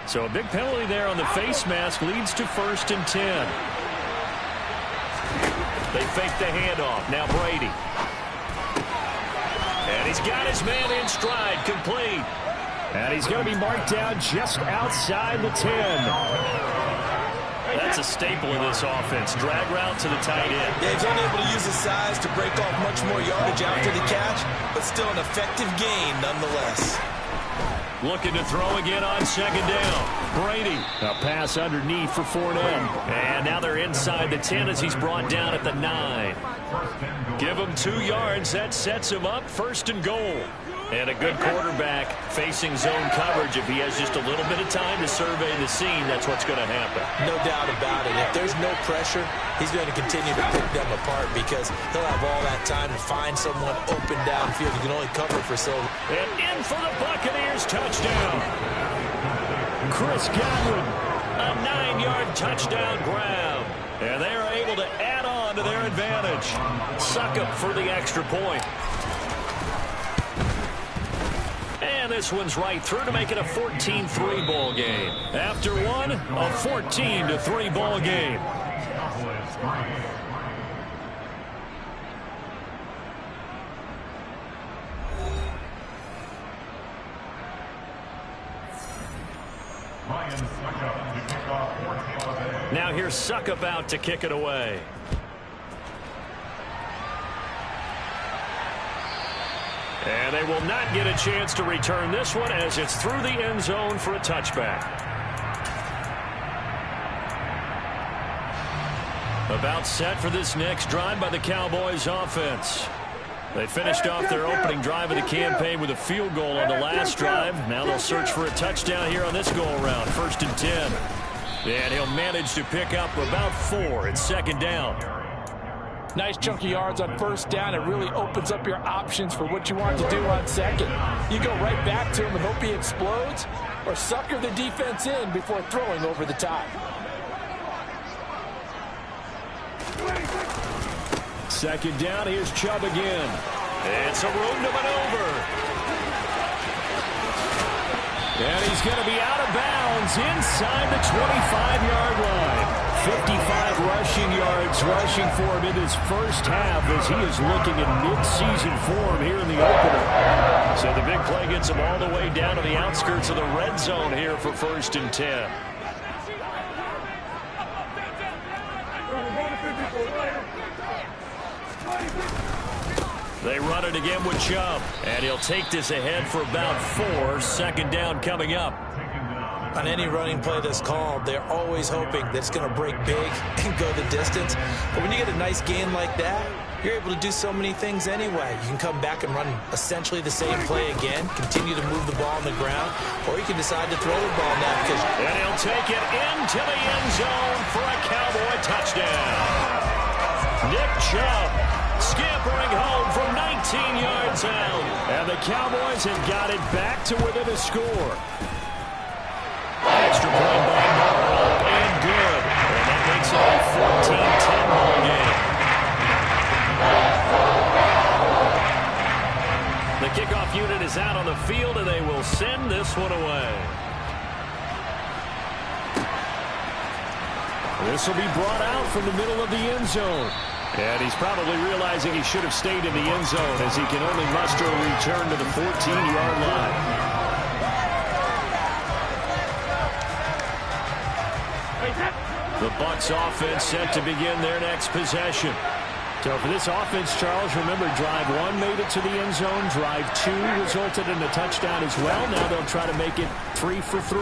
So a big penalty there on the face mask leads to 1st and 10. They fake the handoff. Now Brady. And he's got his man in stride, complete. And he's going to be marked down just outside the 10. That's a staple of this offense. Drag route to the tight end. Yeah, he's only able to use his size to break off much more yardage after the catch, but still an effective gain nonetheless. Looking to throw again on 2nd down. Brady. A pass underneath for Fournette. And now they're inside the 10 as he's brought down at the 9. Give him 2 yards. That sets him up 1st and goal. And a good quarterback facing zone coverage. If he has just a little bit of time to survey the scene, that's what's going to happen. No doubt about it. If there's no pressure, he's going to continue to pick them apart because he'll have all that time to find someone open downfield. He can only cover for so long. And in for the Buccaneers touchdown. Chris Godwin, a 9-yard touchdown grab. And they are able to add on to their advantage. Succop for the extra point. And this one's right through to make it a 14-3 ball game. After one, a 14-3 ball game. Now here's Succop out to kick it away. And they will not get a chance to return this one as it's through the end zone for a touchback. About set for this next drive by the Cowboys offense. They finished off their opening drive of the campaign with a field goal on the last drive. Now they'll search for a touchdown here on this go-around. 1st and 10. And he'll manage to pick up about 4 at 2nd down. Nice chunky yards on 1st down. It really opens up your options for what you want to do on 2nd. You go right back to him and hope he explodes, or sucker the defense in before throwing over the top. 2nd down, here's Chubb again. It's a room to maneuver. And he's going to be out of bounds inside the 25-yard line. 55 rushing yards rushing for him in his first half as he is looking in mid-season form here in the opener. So the big play gets him all the way down to the outskirts of the red zone here for 1st and 10. They run it again with Chubb, and he'll take this ahead for about 4. 2nd down coming up. On any running play that's called, they're always hoping that it's going to break big and go the distance. But when you get a nice gain like that, you're able to do so many things anyway. You can come back and run essentially the same play again, continue to move the ball on the ground, or you can decide to throw the ball now. And he'll take it into the end zone for a Cowboy touchdown. Nick Chubb scampering home from 19 yards out. And the Cowboys have got it back to within a score. Extra point by Moore, and good. And that makes it a 14-10 ball game. The kickoff unit is out on the field, and they will send this one away. This will be brought out from the middle of the end zone. And he's probably realizing he should have stayed in the end zone as he can only muster a return to the 14-yard line. The Bucs offense set to begin their next possession. So for this offense, Charles, remember, drive 1 made it to the end zone. Drive 2 resulted in a touchdown as well. Now they'll try to make it 3 for 3.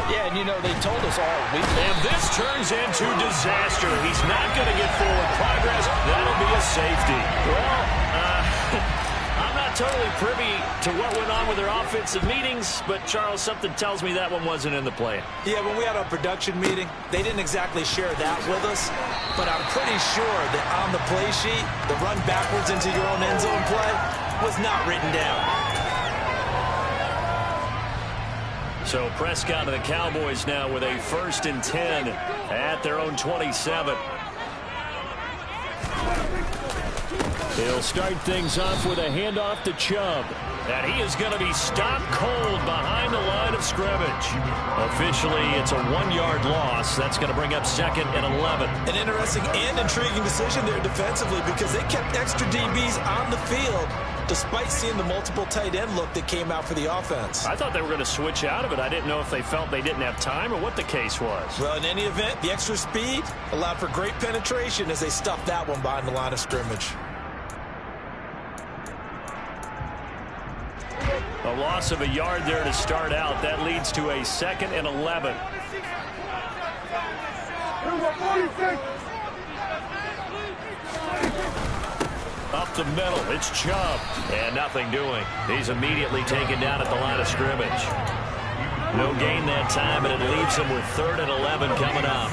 Yeah, and you know, they told us all week. And this turns into disaster. He's not going to get forward progress. That'll be a safety. Well, I'm not totally privy to what went on with their offensive meetings, but, Charles, something tells me that one wasn't in the plan. Yeah, when we had our production meeting, they didn't exactly share that with us, but I'm pretty sure that on the play sheet, the run backwards into your own end zone play was not written down. So Prescott and the Cowboys now with a 1st and 10 at their own 27. He'll start things off with a handoff to Chubb. And he is going to be stopped cold behind the line of scrimmage. Officially, it's a 1-yard loss. That's going to bring up 2nd and 11. An interesting and intriguing decision there defensively because they kept extra DBs on the field despite seeing the multiple tight end look that came out for the offense. I thought they were going to switch out of it. I didn't know if they felt they didn't have time or what the case was. Well, in any event, the extra speed allowed for great penetration as they stuffed that one behind the line of scrimmage. A loss of a yard there to start out. That leads to a 2nd and 11. Up the middle, it's Chubb. And nothing doing. He's immediately taken down at the line of scrimmage. No gain that time, and it leaves him with 3rd and 11 coming up.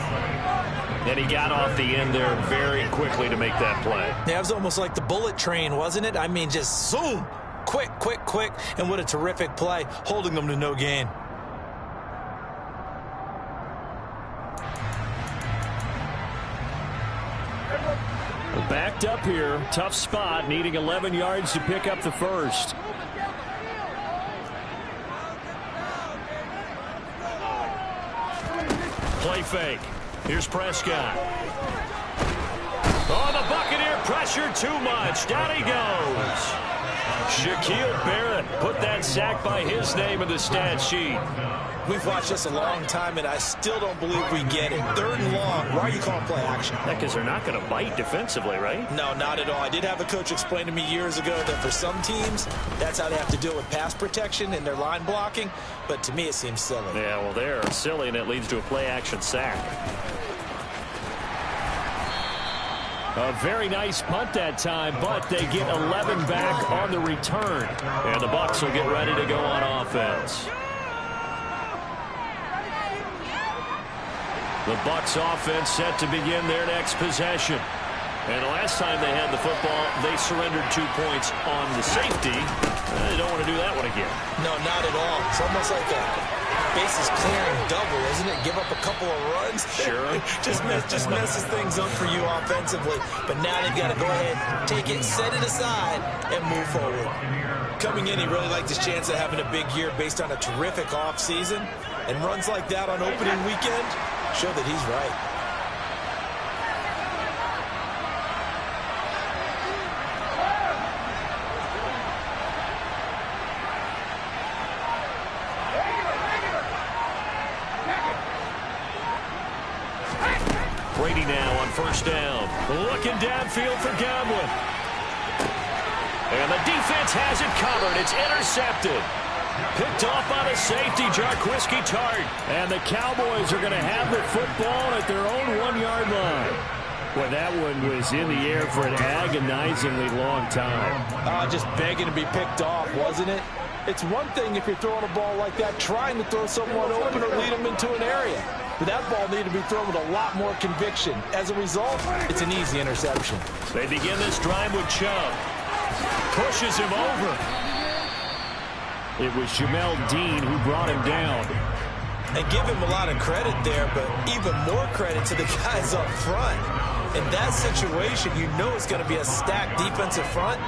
And he got off the end there very quickly to make that play. Yeah, it was almost like the bullet train, wasn't it? I mean, just zoom. Quick, quick, quick. And what a terrific play, holding them to no gain. Backed up here. Tough spot, needing 11 yards to pick up the first. Play fake. Here's Prescott. Oh, the Buccaneer pressure too much. Down he goes. Shaquille Barrett put that sack by his name in the stat sheet. We've watched this a long time, and I still don't believe we get it. 3rd and long. Why are you calling play action? Because they're not going to bite defensively, right? No, not at all. I did have a coach explain to me years ago that for some teams, that's how they have to deal with pass protection and their line blocking. But to me, it seems silly. Yeah, well, they're silly, and it leads to a play action sack. A very nice punt that time, but they get 11 back on the return. And the Bucs will get ready to go on offense. The Bucs offense set to begin their next possession. And the last time they had the football, they surrendered 2 points on the safety. They don't want to do that one again. No, not at all. It's almost like a bases clearing double, isn't it? Give up a couple of runs. Sure. just messes things up for you offensively. But now they've got to go ahead, take it, set it aside, and move forward. Coming in, he really liked his chance of having a big year based on a terrific offseason. And runs like that on opening weekend show that he's right. Brady now on 1st down. Looking downfield for Gamblin. And the defense has it covered. It's intercepted. Picked off by the safety, Jarquiski Tart. And the Cowboys are going to have the football at their own 1-yard line. Well, that one was in the air for an agonizingly long time. Just begging to be picked off, wasn't it? It's one thing if you're throwing a ball like that, trying to throw someone open or lead them into an area. But that ball needed to be thrown with a lot more conviction. As a result, it's an easy interception. They begin this drive with Chubb. Pushes him over. It was Jamel Dean who brought him down. And give him a lot of credit there, but even more credit to the guys up front. In that situation, you know it's going to be a stacked defensive front.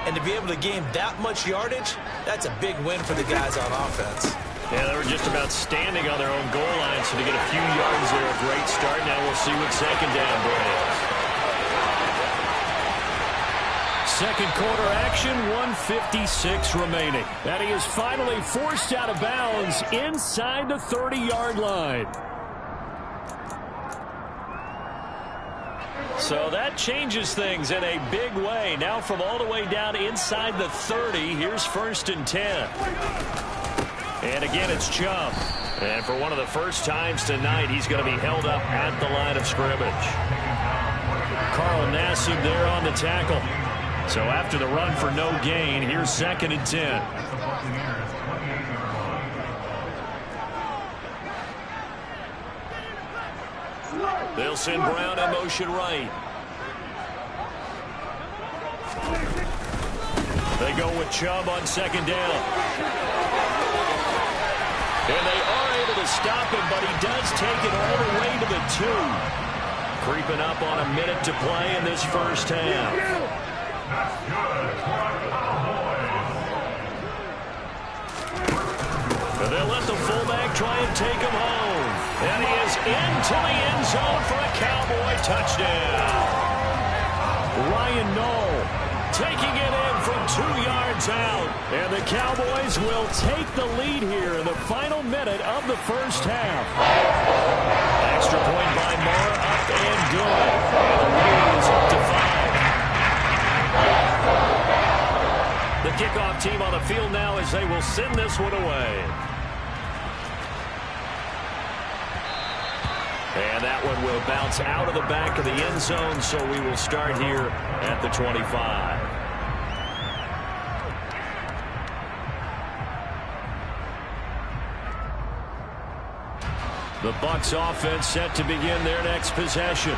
And to be able to gain that much yardage, that's a big win for the guys on offense. Yeah, they were just about standing on their own goal line, so to get a few yards there, a great start. Now we'll see what 2nd down brings. Second quarter action, 1:56 remaining. And he is finally forced out of bounds inside the 30-yard line. So that changes things in a big way. Now from all the way down inside the 30, here's 1st and 10. And again, it's Chubb. And for one of the first times tonight, he's going to be held up at the line of scrimmage. Carl Nassib there on the tackle. So after the run for no gain, here's 2nd and 10. They'll send Brown in motion right. They go with Chubb on 2nd down. And they are able to stop him, but he does take it all the way to the 2. Creeping up on a minute to play in this first half. They'll let the fullback try and take him home. And he is into the end zone for a Cowboy touchdown. Ryan Knoll taking it in from 2 yards out. And the Cowboys will take the lead here in the final minute of the first half. Extra point by Moore, up and good. And the lead is up to 5. The kickoff team on the field now as they will send this one away. And that one will bounce out of the back of the end zone, so we will start here at the 25. The Bucs offense set to begin their next possession.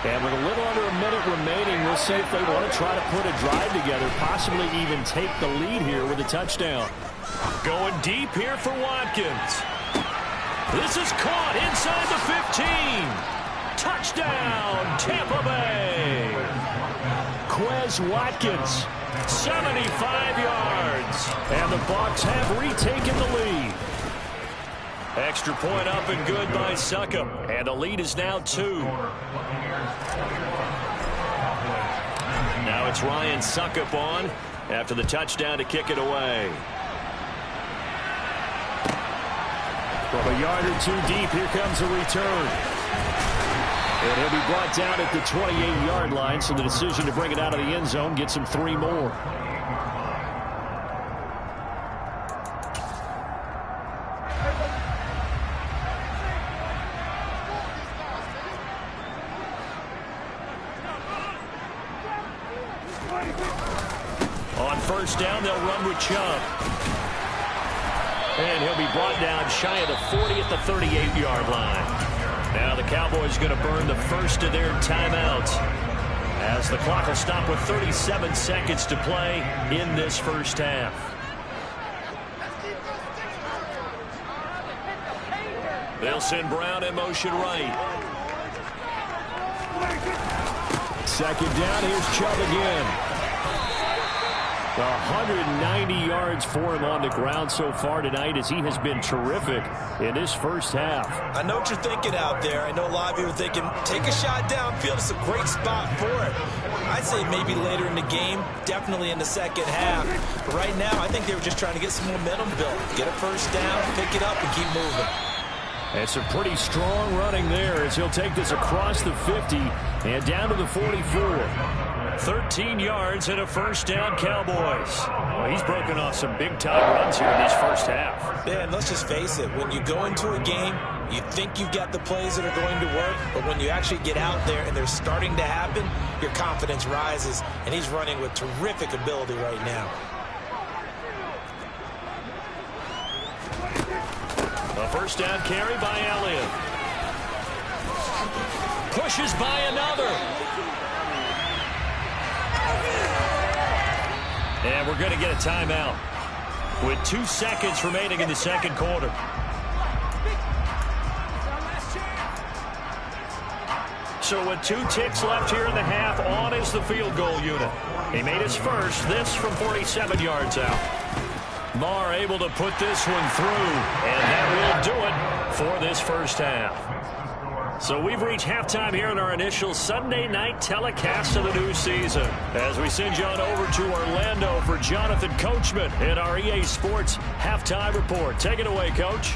And with a little under a minute remaining, we'll see if they want to try to put a drive together, possibly even take the lead here with a touchdown. Going deep here for Watkins. This is caught inside the 15. Touchdown, Tampa Bay. Quez Watkins, 75 yards. And the Bucs have retaken the lead. Extra point up and good by Succop. And the lead is now 2. Now it's Ryan Succop on after the touchdown to kick it away. From a yard or 2 deep, here comes a return. And he'll be brought down at the 28-yard line, so the decision to bring it out of the end zone gets him 3 more. On first down, they'll run with Chubb. And he'll be brought down shy of the 40 at the 38-yard line. Now the Cowboys going to burn the first of their timeouts as the clock will stop with 37 seconds to play in this first half. They'll send Brown in motion right. Second down, here's Chubb again. 190 yards for him on the ground so far tonight as he has been terrific in this first half. I know what you're thinking out there. I know a lot of you are thinking, take a shot downfield. It's a great spot for it. I'd say maybe later in the game, definitely in the second half. But right now, I think they were just trying to get some momentum built. Get a first down, pick it up, and keep moving. It's a pretty strong running there as he'll take this across the 50 and down to the 44. 13 yards and a first down, Cowboys. Well, he's broken off some big-time runs here in this first half. Yeah, and let's just face it. When you go into a game, you think you've got the plays that are going to work, but when you actually get out there and they're starting to happen, your confidence rises, and he's running with terrific ability right now. A first down carry by Elliott. Pushes by another. And we're going to get a timeout with 2 seconds remaining in the second quarter. So with 2 ticks left here in the half, on is the field goal unit. He made his first, this from 47 yards out. Maher able to put this one through, and that will do it for this first half. So we've reached halftime here in our initial Sunday night telecast of the new season. As we send you on over to Orlando for Jonathan Coachman in our EA Sports Halftime Report. Take it away, Coach.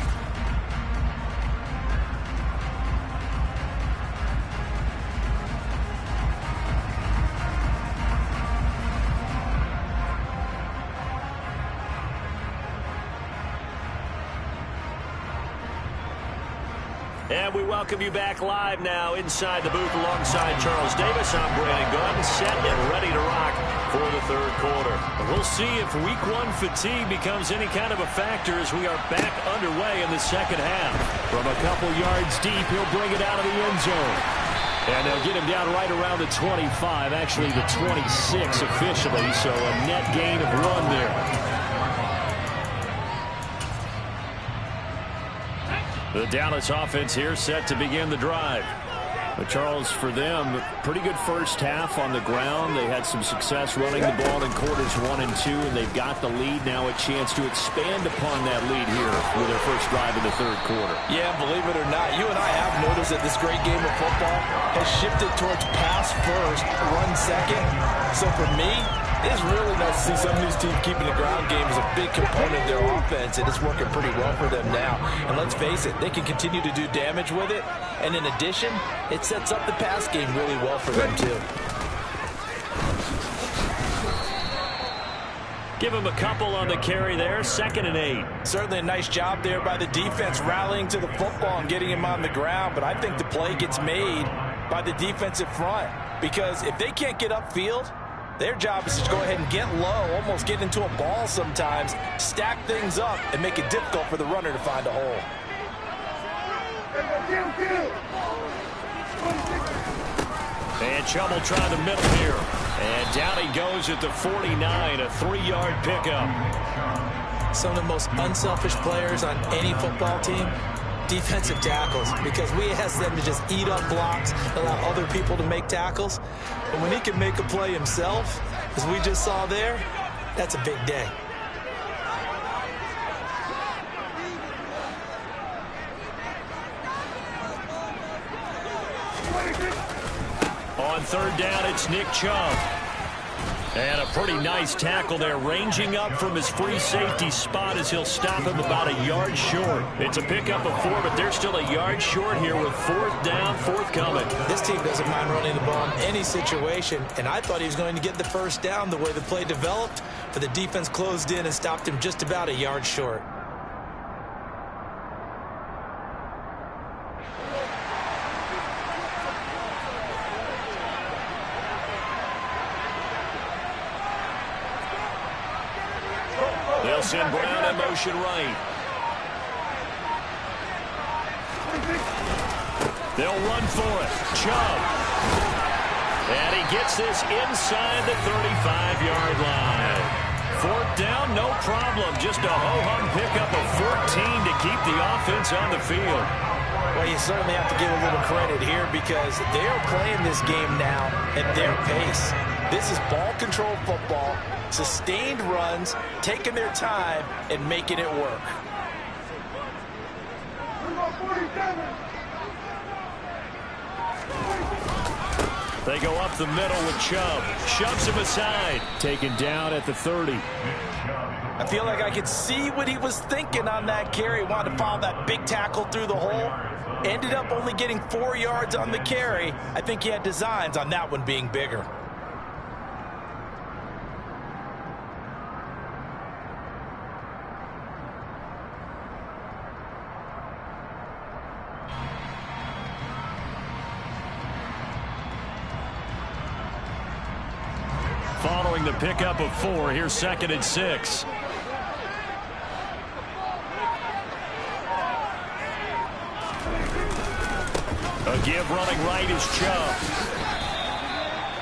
And we welcome you back live now inside the booth alongside Charles Davis. I'm Brandon Gunn, set and ready to rock for the third quarter. We'll see if week 1 fatigue becomes any kind of a factor as we are back underway in the second half. From a couple yards deep, he'll bring it out of the end zone. And they'll get him down right around the 25, actually the 26 officially, so a net gain of 1 there. The Dallas offense here set to begin the drive. But Charles, for them, pretty good first half on the ground. They had some success running the ball in quarters 1 and 2, and they've got the lead now, a chance to expand upon that lead here with their first drive in the third quarter. Yeah, believe it or not, you and I have noticed that this great game of football has shifted towards pass first, run second. So for me, it's really nice to see some of these teams keeping the ground game as a big component of their offense, and it's working pretty well for them now. And let's face it, they can continue to do damage with it. And in addition, it sets up the pass game really well for them, too. Give him a couple on the carry there, 2nd and 8. Certainly a nice job there by the defense rallying to the football and getting him on the ground. But I think the play gets made by the defensive front, because if they can't get upfield, their job is to go ahead and get low, almost get into a ball sometimes, stack things up, and make it difficult for the runner to find a hole. And Chubb will try the middle here. And down he goes at the 49, a 3-yard pickup. Some of the most unselfish players on any football team, defensive tackles, because we ask them to just eat up blocks, allow other people to make tackles. But when he can make a play himself, as we just saw there, that's a big day. On 3rd down, it's Nick Chubb. And a pretty nice tackle there, ranging up from his free safety spot as he'll stop him about a yard short. It's a pickup of 4, but they're still a yard short here with 4th down, forthcoming. This team doesn't mind running the ball in any situation, and I thought he was going to get the first down the way the play developed, but the defense closed in and stopped him just about a yard short. They'll send Brown in motion right. They'll run for it. Chubb. And he gets this inside the 35-yard line. 4th down, no problem. Just a ho-hum pickup of 14 to keep the offense on the field. Well, you certainly have to give a little credit here because they are playing this game now at their pace. This is ball control football, sustained runs, taking their time, and making it work. They go up the middle with Chubb. Shoves him aside. Taken down at the 30. I feel like I could see what he was thinking on that carry. Wanted to follow that big tackle through the hole. Ended up only getting 4 yards on the carry. I think he had designs on that one being bigger. Following the pickup of 4, here's 2nd and 6. A give running right is Chubb.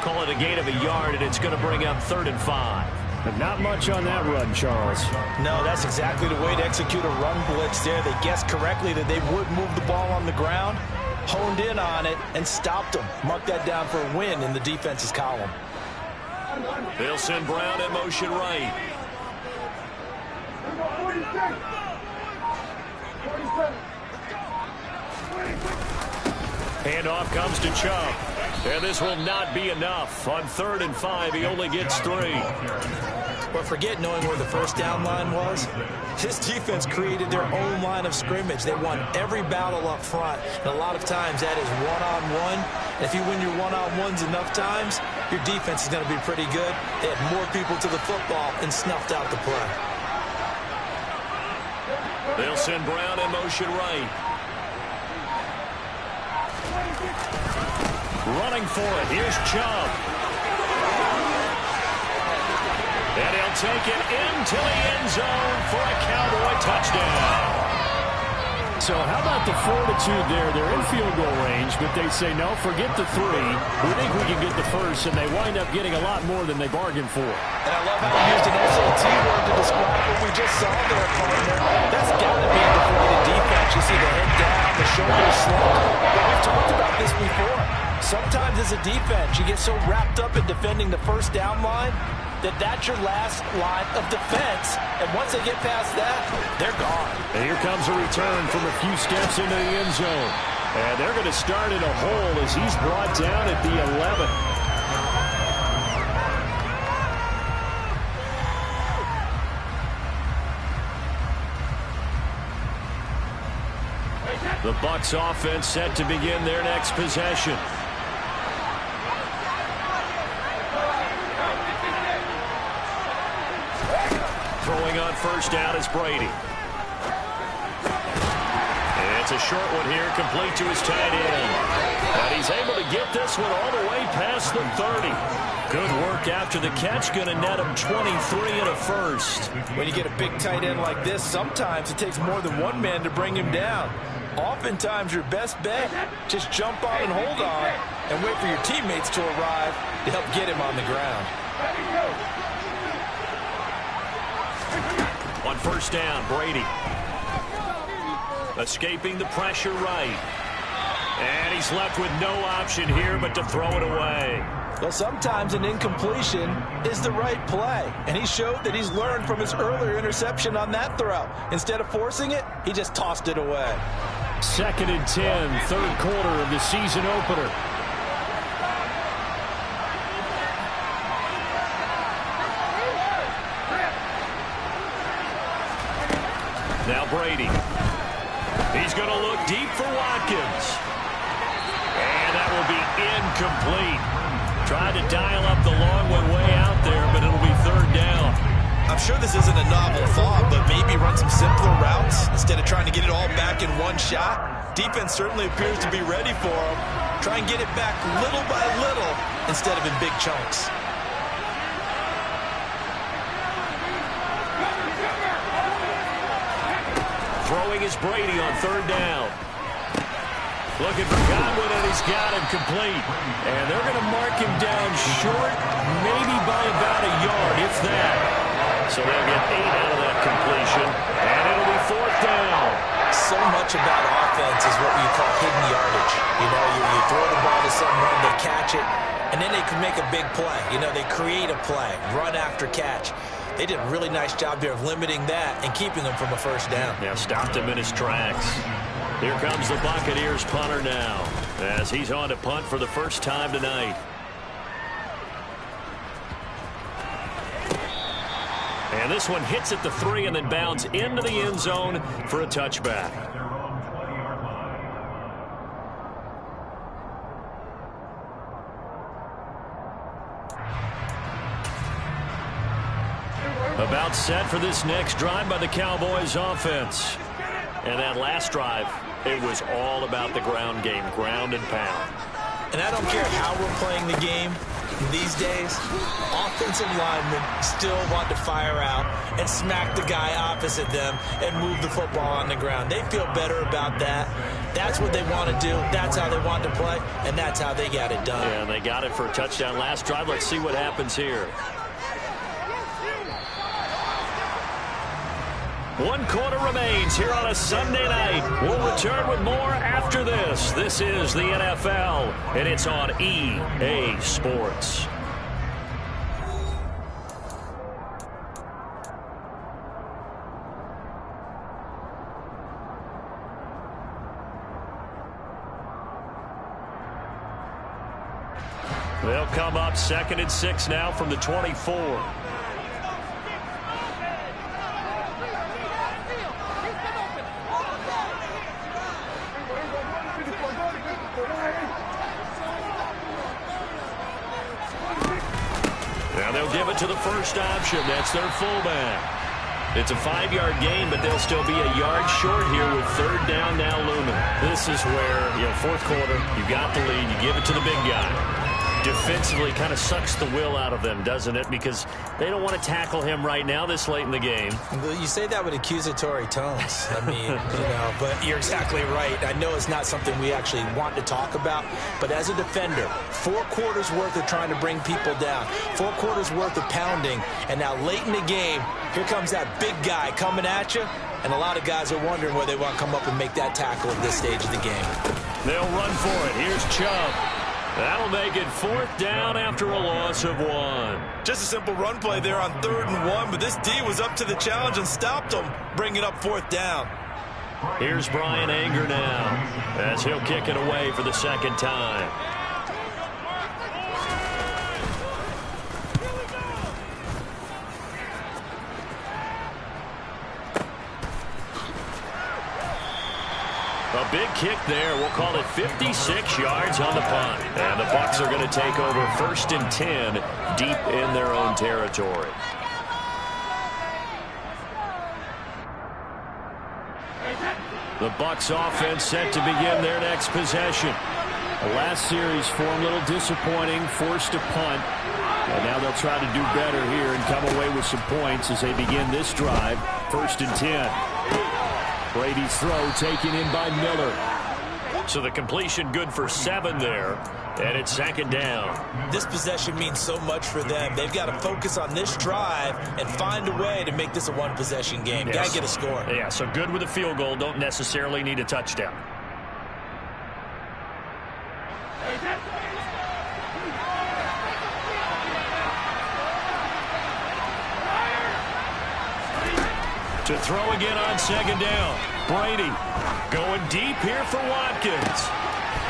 Call it a gain of a yard, and it's going to bring up 3rd and 5. But not much on that run, Charles. No, that's exactly the way to execute a run blitz there. They guessed correctly that they would move the ball on the ground, honed in on it, and stopped them. Mark that down for a win in the defense's column. They'll send Brown in motion right. Handoff comes to Chubb. And this will not be enough. On 3rd and 5, he only gets 3. But forget knowing where the first down line was. This defense created their own line of scrimmage. They won every battle up front. And a lot of times that is one-on-one. And if you win your one-on-ones enough times, your defense is going to be pretty good. They had more people to the football and snuffed out the play. They'll send Brown in motion right. Running for it. Here's Chubb. And he'll take it into the end zone for a Cowboy touchdown. So how about the fortitude there? They're in field goal range, but they say, no, forget the 3. We think we can get the first, and they wind up getting a lot more than they bargained for. And I love how you used an SAT word to describe what we just saw there, partner. That's got to be a deflated defense. You see the head down, the shoulders slumped. But we've talked about this before. Sometimes as a defense, you get so wrapped up in defending the first down line that's your last line of defense. And once they get past that, they're gone. And here comes a return from a few steps into the end zone. And they're going to start in a hole as he's brought down at the 11. The Bucs offense set to begin their next possession. Throwing on first down is Brady. And it's a short one here, complete to his tight end. And he's able to get this one all the way past the 30. Good work after the catch, going to net him 23 and a first. When you get a big tight end like this, sometimes it takes more than one man to bring him down. Oftentimes, your best bet, just jump on and hold on and wait for your teammates to arrive to help get him on the ground. On first down, Brady. Escaping the pressure right. And he's left with no option here but to throw it away. Well, sometimes an incompletion is the right play. And he showed that he's learned from his earlier interception on that throw. Instead of forcing it, he just tossed it away. 2nd and 10, third quarter of the season opener. Now Brady. He's going to look deep for Watkins. And that will be incomplete. Tried to dial up the long one way out there, but it'll be third down. I'm sure this isn't a novel thought, but maybe run some simpler routes instead of trying to get it all back in one shot. Defense certainly appears to be ready for him. Try and get it back little by little instead of in big chunks. Throwing is Brady on third down. Looking for Godwin, and he's got him complete. And they're going to mark him down short, maybe by about a yard, if that. So they'll get 8 out of that completion, and it'll be fourth down. So much about offense is what we call hidden yardage. You know, you throw the ball to someone, they catch it, and then they can make a big play. You know, they create a play, run after catch. They did a really nice job there of limiting that and keeping him from a first down. Yeah, stopped him in his tracks. Here comes the Buccaneers punter now, as he's on to punt for the first time tonight. And this one hits at the 3 and then bounds into the end zone for a touchback. About set for this next drive by the Cowboys offense. And that last drive, it was all about the ground game, ground and pound. And I don't care how we're playing the game these days, offensive linemen still want to fire out and smack the guy opposite them and move the football on the ground. They feel better about that. That's what they want to do. That's how they want to play, and that's how they got it done. Yeah, and they got it for a touchdown last drive. Let's see what happens here. One quarter remains here on a Sunday night. We'll return with more after this. This is the NFL, and it's on EA Sports. They'll come up 2nd and 6 now from the 24. Now they'll give it to the first option. That's their fullback. It's a 5-yard gain, but they'll still be a yard short here with third down now looming. This is where, fourth quarter, you got the lead. You give it to the big guy. Defensively kind of sucks the will out of them, doesn't it? Because they don't want to tackle him right now this late in the game. You say that with accusatory tones. I mean, but you're exactly right. I know it's not something we actually want to talk about, but as a defender, 4 quarters worth of trying to bring people down, 4 quarters worth of pounding, and now late in the game, here comes that big guy coming at you, and a lot of guys are wondering whether they want to come up and make that tackle at this stage of the game. They'll run for it. Here's Chubb. That'll make it 4th down after a loss of 1. Just a simple run play there on 3rd and 1, but this D was up to the challenge and stopped him, bringing up 4th down. Here's Bryan Anger now as he'll kick it away for the 2nd time. A big kick there. We'll call it 56 yards on the punt. And the Bucs are going to take over 1st and 10 deep in their own territory. The Bucs offense set to begin their next possession. The last series for them a little disappointing, forced a punt. And now they'll try to do better here and come away with some points as they begin this drive. 1st and 10. Brady's throw taken in by Miller. So the completion good for 7 there. And it's 2nd down. This possession means so much for them. They've got to focus on this drive and find a way to make this a 1-possession game. Yes. Got to get a score. Yeah, so good with a field goal. Don't necessarily need a touchdown. To throw again on 2nd down. Brady going deep here for Watkins.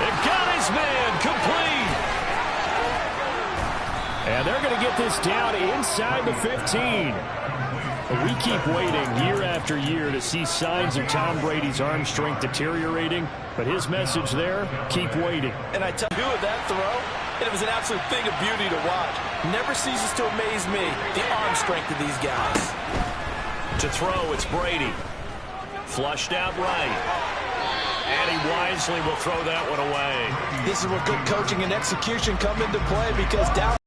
It got his man complete. And they're going to get this down inside the 15. We keep waiting year after year to see signs of Tom Brady's arm strength deteriorating. But his message there, keep waiting. And I tell you, with that throw, and it was an absolute thing of beauty to watch. Never ceases to amaze me, the arm strength of these guys. To throw, it's Brady. Flushed out right. And he wisely will throw that one away. This is where good coaching and execution come into play because down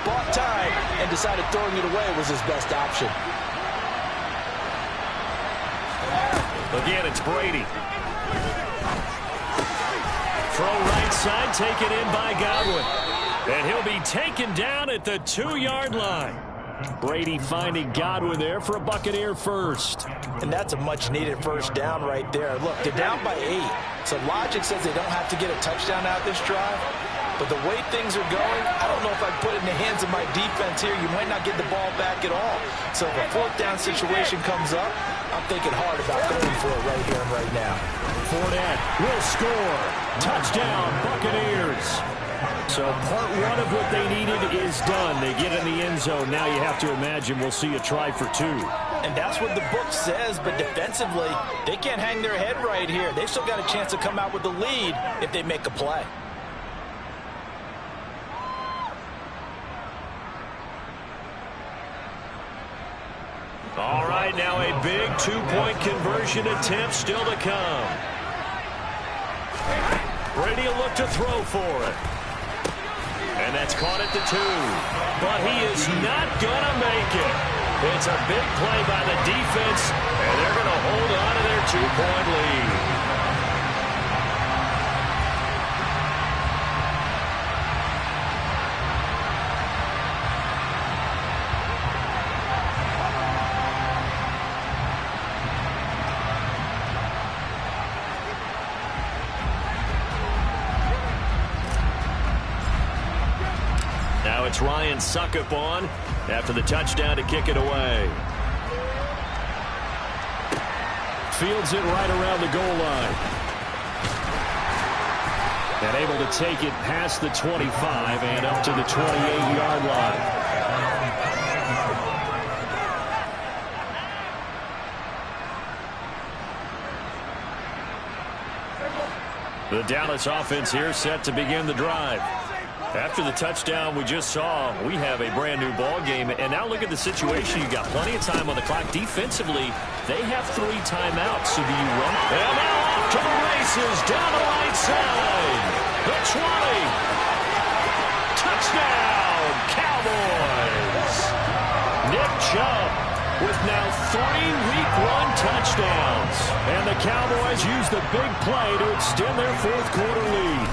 bought time and decided throwing it away was his best option. Again, it's Brady. Throw right side, taken in by Godwin. And he'll be taken down at the 2-yard line. Brady finding Godwin there for a Buccaneer first. And that's a much-needed first down right there. Look, they're down by 8. So logic says they don't have to get a touchdown out this drive. But the way things are going, I don't know if I'd put it in the hands of my defense here. You might not get the ball back at all. So if a 4th down situation comes up, I'm thinking hard about going for it right here and right now. Fournette will score. Touchdown, Buccaneers. So part 1 of what they needed is done. They get in the end zone. Now you have to imagine we'll see a try for 2. And that's what the book says, but defensively, they can't hang their head right here. They've still got a chance to come out with the lead if they make a play. All right, now a big 2-point conversion attempt still to come. Brady will look to throw for it. And that's caught at the 2. But he is not going to make it. It's a big play by the defense, and they're going to hold on to their 2-point lead. Now it's Ryan Succop on after the touchdown to kick it away. Fields it right around the goal line. And able to take it past the 25 and up to the 28-yard line. The Dallas offense here set to begin the drive. After the touchdown we just saw, we have a brand new ball game. And now look at the situation. You got plenty of time on the clock. Defensively, they have 3 timeouts. So do you run? And now off to the races, down the right side. The 20. Touchdown, Cowboys. Nick Chubb with now 3 Week 1 touchdowns. And the Cowboys use the big play to extend their fourth quarter lead.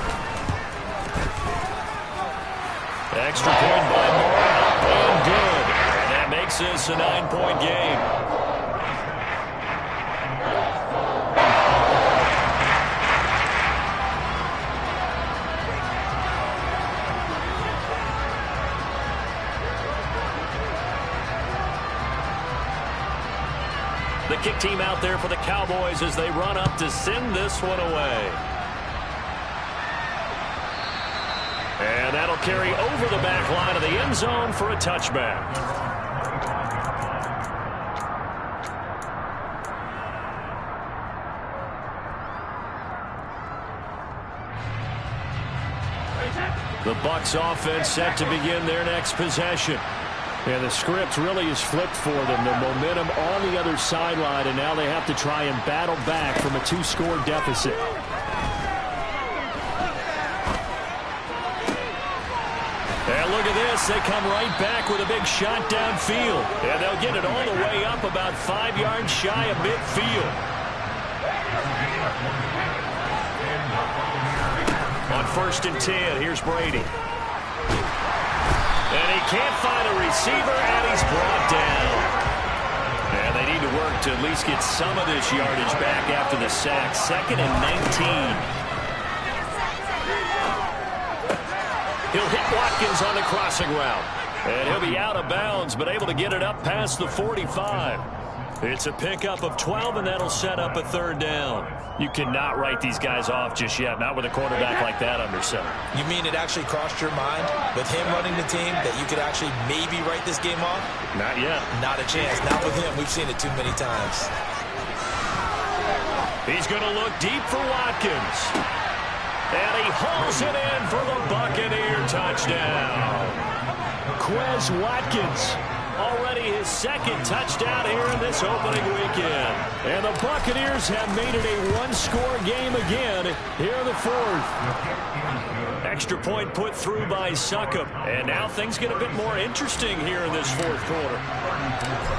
Extra point by Moore, up and good. And that makes this a 9-point game. The kick team out there for the Cowboys as they run up to send this one away. And that'll carry over the back line of the end zone for a touchback. The Bucs offense set to begin their next possession. And the script really is flipped for them. The momentum on the other sideline, and now they have to try and battle back from a 2-score deficit. And look at this. They come right back with a big shot downfield. And they'll get it all the way up about 5 yards shy of midfield. On 1st and 10, here's Brady. And he can't find a receiver, and he's brought down. And they need to work to at least get some of this yardage back after the sack. 2nd and 19. He'll hit Watkins on the crossing route. And he'll be out of bounds, but able to get it up past the 45. It's a pickup of 12, and that'll set up a 3rd down. You cannot write these guys off just yet, not with a quarterback like that under center. You mean it actually crossed your mind with him running the team that you could actually maybe write this game off? Not yet. Not a chance. Not with him. We've seen it too many times. He's going to look deep for Watkins. And he hauls it in for the Buccaneer touchdown. Quez Watkins. Already his 2nd touchdown here in this opening weekend. And the Buccaneers have made it a 1-score game again here in the 4th. Extra point put through by Succop. And now things get a bit more interesting here in this 4th quarter.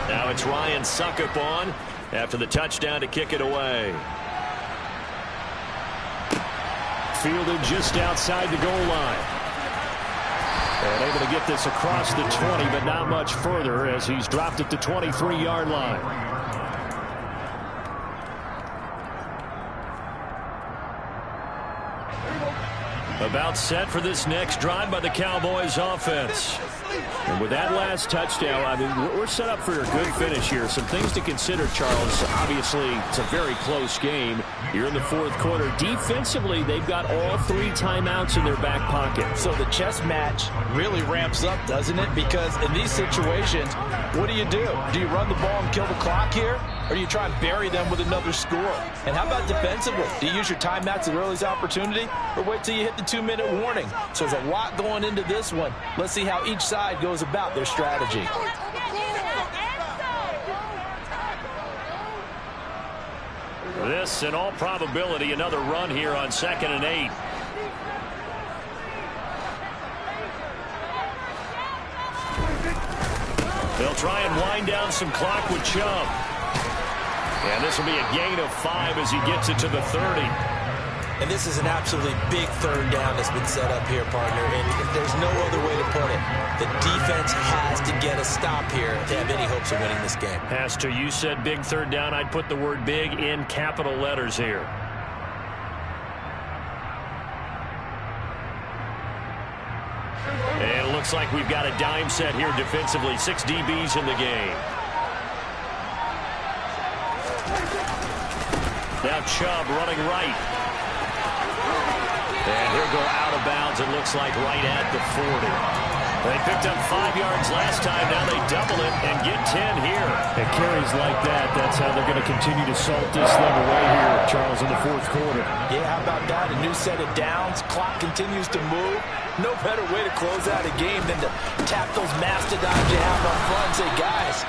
Now it's Ryan Succop on after the touchdown to kick it away. Fielded just outside the goal line. And able to get this across the 20, but not much further as he's dropped it to 23-yard line. About set for this next drive by the Cowboys offense. And with that last touchdown, I mean, we're set up for a good finish here. Some things to consider, Charles. Obviously, it's a very close game. You're in the 4th quarter. Defensively, they've got all 3 timeouts in their back pocket. So the chess match really ramps up, doesn't it? Because in these situations, what do? Do you run the ball and kill the clock here? Or do you try and bury them with another score? And how about defensively? Do you use your timeouts at earliest opportunity? Or wait till you hit the 2-minute warning? So there's a lot going into this one. Let's see how each side goes about their strategy. This, in all probability, another run here on 2nd and 8. They'll try and wind down some clock with Chubb. And this will be a gain of 5 as he gets it to the 30. And this is an absolutely big 3rd down that's been set up here, partner. And there's no other way to put it. The defense has to get a stop here to have any hopes of winning this game. Has to. You said big 3rd down. I'd put the word big in capital letters here. And it looks like we've got a dime set here defensively. 6 DBs in the game. Now Chubb running right. And he'll go out of bounds, it looks like, right at the 40. They picked up 5 yards last time. Now they double it and get 10 here. And carries like that, that's how they're going to continue to salt this thing away here, Charles, in the 4th quarter. Yeah, how about that? A new set of downs. Clock continues to move. No better way to close out a game than to tap those mastodons you have up front and say, guys,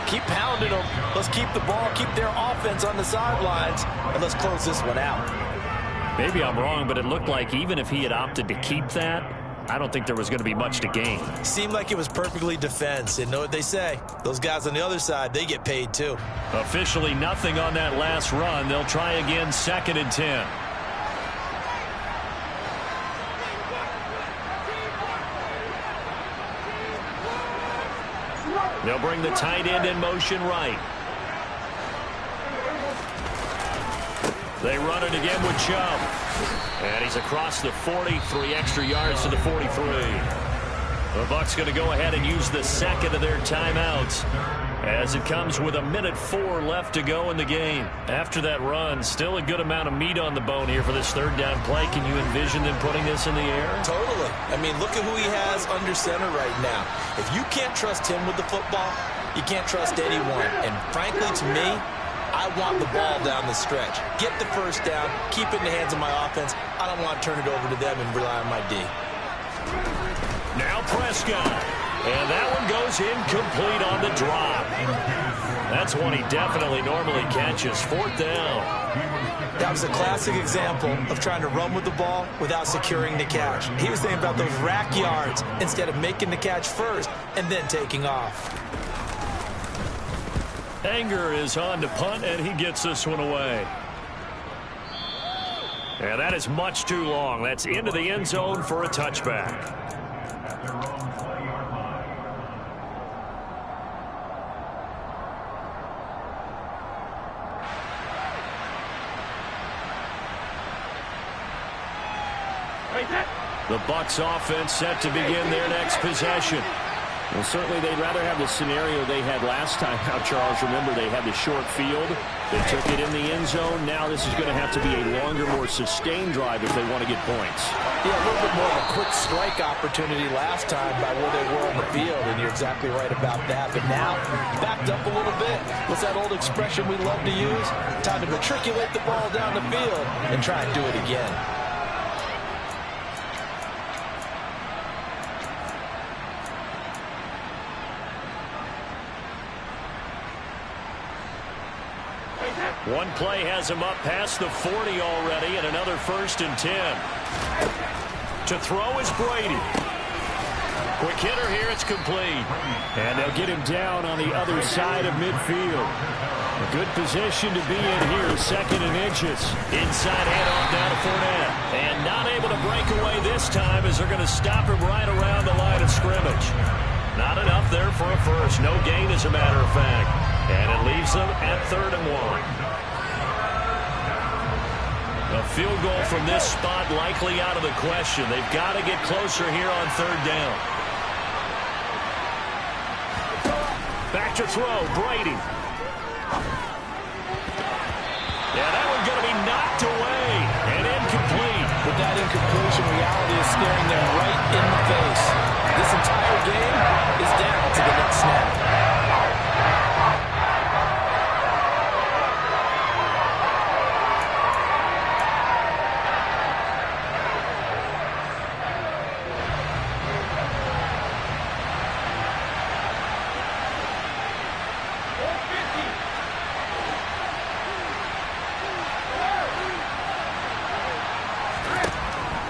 Keep pounding them. Let's keep the ball, keep their offense on the sidelines, and let's close this one out. Maybe I'm wrong, but it looked like even if he had opted to keep that, I don't think there was going to be much to gain. Seemed like it was perfectly defense. And know what they say? Those guys on the other side, they get paid too. Officially nothing on that last run. They'll try again, 2nd and 10. They'll bring the tight end in motion right. They run it again with Chubb. And he's across the 40, 3 extra yards to the 43. The Bucs going to go ahead and use the second of their timeouts as it comes with 1:04 left to go in the game. After that run, still a good amount of meat on the bone here for this 3rd down play. Can you envision them putting this in the air? Totally. I mean, look at who he has under center right now. If you can't trust him with the football, you can't trust anyone. And frankly, to me, I want the ball down the stretch. Get the 1st down, keep it in the hands of my offense. I don't want to turn it over to them and rely on my D. Now Prescott. And that one goes incomplete on the drop. That's one he definitely normally catches. 4th down. That was a classic example of trying to run with the ball without securing the catch. He was thinking about those rack yards instead of making the catch first and then taking off. Anger is on to punt, and he gets this one away. And that is much too long. That's into the end zone for a touchback. The Bucs offense set to begin their next possession. Well, certainly they'd rather have the scenario they had last time out, Charles. Remember, they had the short field. They took it in the end zone. Now this is going to have to be a longer, more sustained drive if they want to get points. Yeah, a little bit more of a quick strike opportunity last time by where they were on the field, and you're exactly right about that. But now, backed up a little bit. What's that old expression we love to use? Time to matriculate the ball down the field and try and do it again. One play has him up past the 40 already, and another 1st and 10. To throw is Brady. Quick hitter here, it's complete. And they'll get him down on the other side of midfield. A good position to be in here, 2nd and inches. Inside handoff down to Fournette. And not able to break away this time as they're going to stop him right around the line of scrimmage. Not enough there for a first. No gain, as a matter of fact. And it leaves them at 3rd and 1. A field goal from this spot likely out of the question. They've got to get closer here on 3rd down. Back to throw, Brady. Yeah, that one's going to be knocked away and incomplete. But that incompletion, reality is staring them right in the face. This entire game is down to the next snap.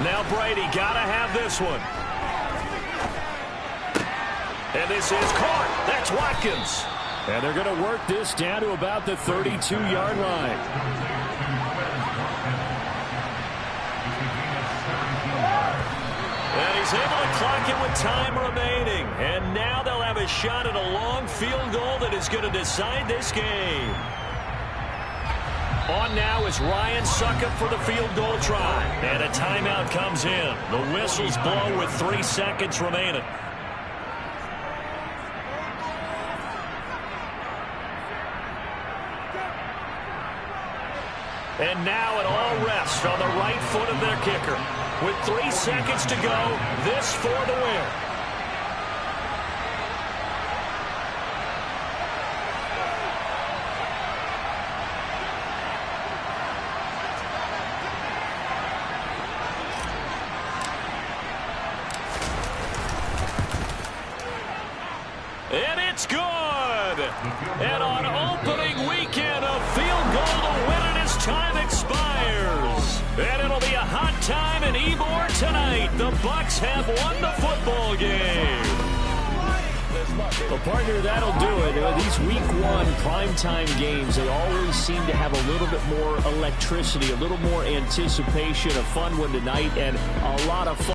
Now Brady got to have this one. And this is caught. That's Watkins. And they're going to work this down to about the 32-yard line. And he's able to clock it with time remaining. And now they'll have a shot at a long field goal that is going to decide this game. On now is Ryan Succop for the field goal try. And a timeout comes in. The whistles blow with 3 seconds remaining. And now it all rests on the right foot of their kicker. With 3 seconds to go, this for the win. And it's good. good. And on opening weekend, a field goal to win it as time expires. And it'll be a hot time in Ybor tonight. The Bucs have won the football game. Well, partner, that'll do it. These week one primetime games, they always seem to have a little bit more electricity, a little more anticipation. A fun one tonight, and a lot of fun.